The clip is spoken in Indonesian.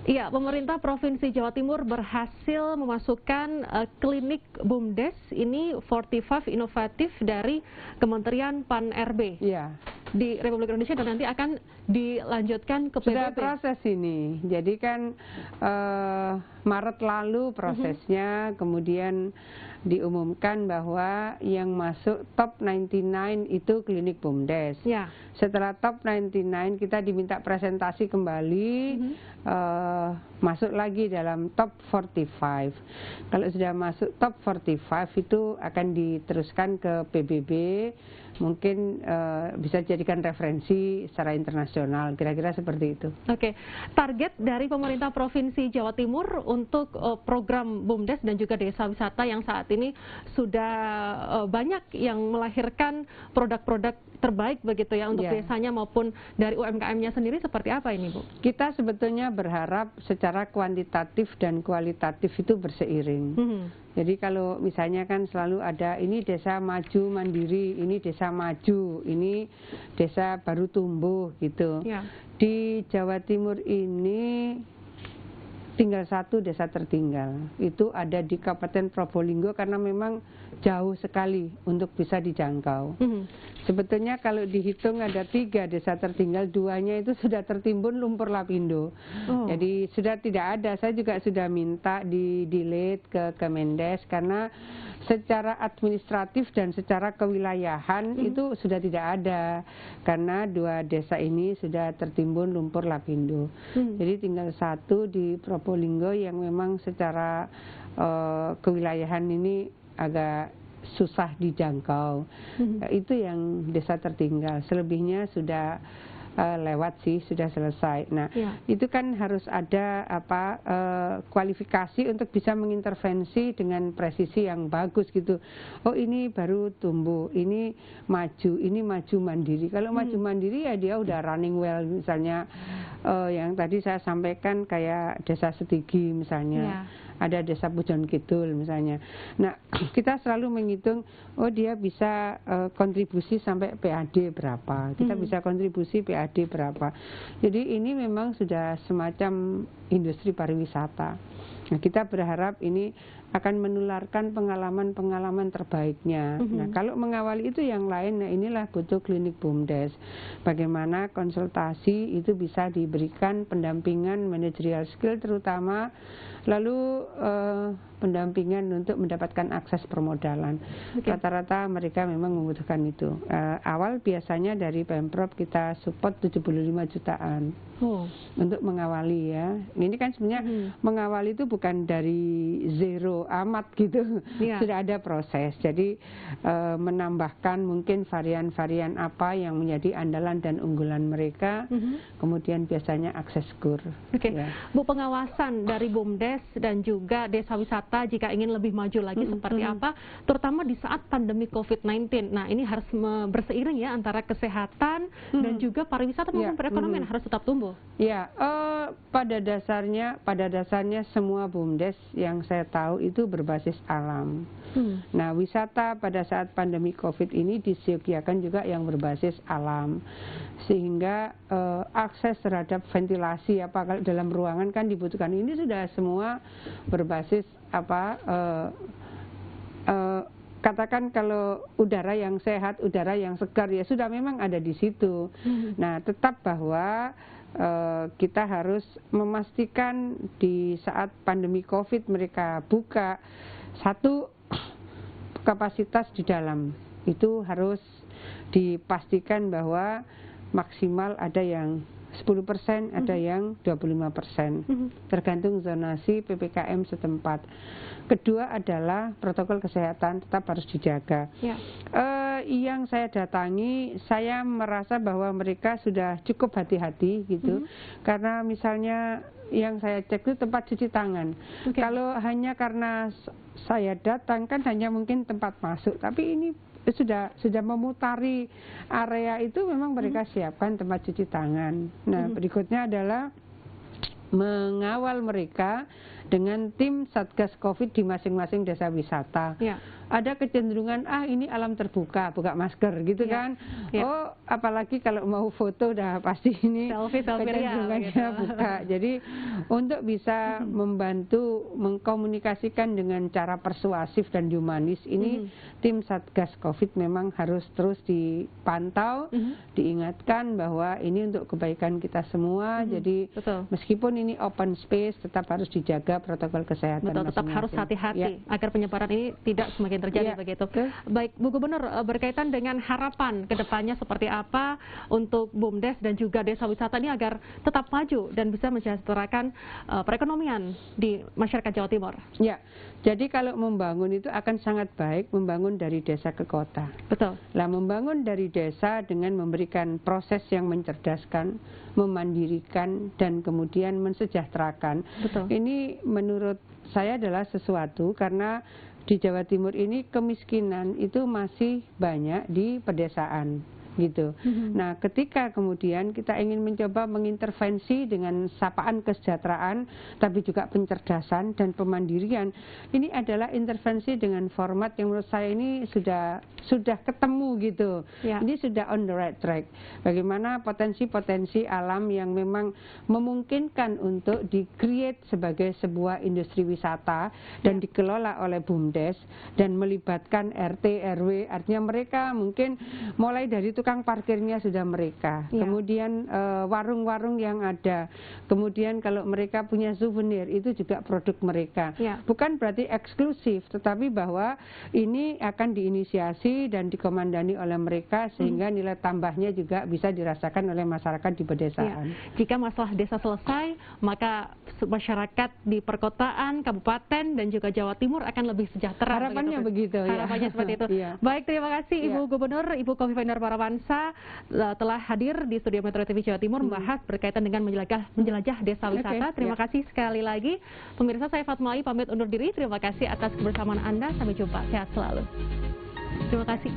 Iya, pemerintah Provinsi Jawa Timur berhasil memasukkan klinik BUMDes ini 45 inovatif dari Kementerian Pan-RB di Republik Indonesia dan nanti akan dilanjutkan ke PBB. Sudah proses ini, jadi kan Maret lalu prosesnya, kemudian diumumkan bahwa yang masuk top 99 itu klinik BUMDes. Setelah top 99 kita diminta presentasi kembali, masuk lagi dalam top 45. Kalau sudah masuk top 45 itu akan diteruskan ke PBB, mungkin bisa dijadikan referensi secara internasional, kira-kira seperti itu. Oke, target dari pemerintah Provinsi Jawa Timur untuk program BUMDes dan juga desa wisata yang saat ini sudah banyak yang melahirkan produk-produk terbaik begitu ya untuk desanya maupun dari UMKM-nya sendiri, seperti apa ini, Bu? Kita sebetulnya berharap secara kuantitatif dan kualitatif itu berseiring. Jadi kalau misalnya kan selalu ada ini desa maju mandiri, ini desa maju, ini desa baru tumbuh gitu. Di Jawa Timur ini tinggal satu desa tertinggal, itu ada di Kabupaten Probolinggo karena memang jauh sekali untuk bisa dijangkau. Sebetulnya kalau dihitung ada 3 desa tertinggal, 2-nya itu sudah tertimbun lumpur lapindo. Jadi sudah tidak ada, saya juga sudah minta di delete ke Kemendes karena secara administratif dan secara kewilayahan itu sudah tidak ada karena 2 desa ini sudah tertimbun lumpur lapindo. Jadi tinggal 1 di Probolinggo yang memang secara kewilayahan ini agak susah dijangkau. Itu yang desa tertinggal. Selebihnya sudah lewat sih, sudah selesai. Nah, itu kan harus ada kualifikasi untuk bisa mengintervensi dengan presisi yang bagus gitu. Oh, ini baru tumbuh, ini maju mandiri. Kalau maju mandiri ya dia udah running well, misalnya yang tadi saya sampaikan kayak Desa Setigi misalnya. Ada desa Pujon Kidul misalnya. Nah, kita selalu menghitung, oh dia bisa kontribusi sampai PAD berapa, kita bisa kontribusi PAD berapa. Jadi ini memang sudah semacam industri pariwisata. Nah, kita berharap ini akan menularkan pengalaman-pengalaman terbaiknya. Nah, kalau mengawali itu yang lain, nah inilah butuh klinik BUMDes. Bagaimana konsultasi itu bisa diberikan pendampingan managerial skill terutama, lalu pendampingan untuk mendapatkan akses permodalan. Rata-rata mereka memang membutuhkan itu. Awal biasanya dari Pemprov kita support 75 jutaan untuk mengawali ya. Ini kan sebenarnya mengawali itu bukan dari zero amat gitu, sudah ada proses. Jadi menambahkan mungkin varian-varian apa yang menjadi andalan dan unggulan mereka, kemudian biasanya akses kur. Bu, pengawasan dari BUMDes dan juga desa wisata jika ingin lebih maju lagi seperti apa, terutama di saat pandemi COVID-19. Nah, ini harus berseiring ya antara kesehatan dan juga pariwisata maupun perekonomian harus tetap tumbuh. Ya, pada dasarnya semua BUMDes yang saya tahu itu berbasis alam. Nah, wisata pada saat pandemi COVID ini disediakan juga yang berbasis alam, sehingga akses terhadap ventilasi kalau dalam ruangan kan dibutuhkan. Ini sudah semua berbasis katakan kalau udara yang sehat, udara yang segar ya sudah memang ada di situ. Nah, tetap bahwa kita harus memastikan di saat pandemi COVID mereka buka, satu, kapasitas di dalam itu harus dipastikan bahwa maksimal ada yang 10%, ada yang 25%, tergantung zonasi PPKM setempat. Kedua adalah protokol kesehatan tetap harus dijaga. Yang saya datangi, saya merasa bahwa mereka sudah cukup hati-hati gitu, karena misalnya yang saya cek itu tempat cuci tangan. Kalau hanya karena saya datang kan hanya mungkin tempat masuk, tapi ini sudah memutari area itu memang mereka siapkan tempat cuci tangan. Nah, berikutnya adalah mengawal mereka dengan tim Satgas Covid di masing-masing desa wisata. Ya. Ada kecenderungan ini alam terbuka, buka masker gitu kan. Oh, apalagi kalau mau foto udah pasti ini kecenderungannya buka. Jadi untuk bisa membantu mengkomunikasikan dengan cara persuasif dan humanis ini tim Satgas Covid memang harus terus dipantau, diingatkan bahwa ini untuk kebaikan kita semua. Jadi meskipun ini open space tetap harus dijaga protokol kesehatan. Betul, tetap harus hati-hati agar penyebaran ini tidak semakin terjadi begitu. Baik, Bu Gubernur, berkaitan dengan harapan kedepannya seperti apa untuk BUMDes dan juga desa wisata ini agar tetap maju dan bisa mensejahterakan perekonomian di masyarakat Jawa Timur. Ya, jadi kalau membangun itu akan sangat baik membangun dari desa ke kota. Betul. Lah membangun dari desa dengan memberikan proses yang mencerdaskan, memandirikan dan kemudian mensejahterakan. Betul. Ini menurut saya adalah sesuatu karena di Jawa Timur ini kemiskinan itu masih banyak di pedesaan gitu. Nah, ketika kemudian kita ingin mencoba mengintervensi dengan sapaan kesejahteraan, tapi juga pencerdasan dan pemandirian, ini adalah intervensi dengan format yang menurut saya ini sudah ketemu gitu. Ini sudah on the right track. Bagaimana potensi-potensi alam yang memang memungkinkan untuk di-create sebagai sebuah industri wisata dan dikelola oleh BUMDes dan melibatkan RT, RW, artinya mereka mungkin mulai dari tukang parkirnya sudah mereka, kemudian warung-warung yang ada, kemudian kalau mereka punya souvenir itu juga produk mereka. Bukan berarti eksklusif, tetapi bahwa ini akan diinisiasi dan dikomandani oleh mereka sehingga nilai tambahnya juga bisa dirasakan oleh masyarakat di pedesaan. Jika masalah desa selesai, maka masyarakat di perkotaan, kabupaten dan juga Jawa Timur akan lebih sejahtera. Harapannya begitu. Harapannya seperti itu. Baik, terima kasih Ibu Gubernur, Ibu Khofifah Indar Parawansa telah hadir di studio Metro TV Jawa Timur membahas berkaitan dengan menjelajah desa wisata. Terima kasih sekali lagi. Pemirsa, saya Fatma Ai pamit undur diri. Terima kasih atas kebersamaan Anda. Sampai jumpa. Sehat selalu. Terima kasih.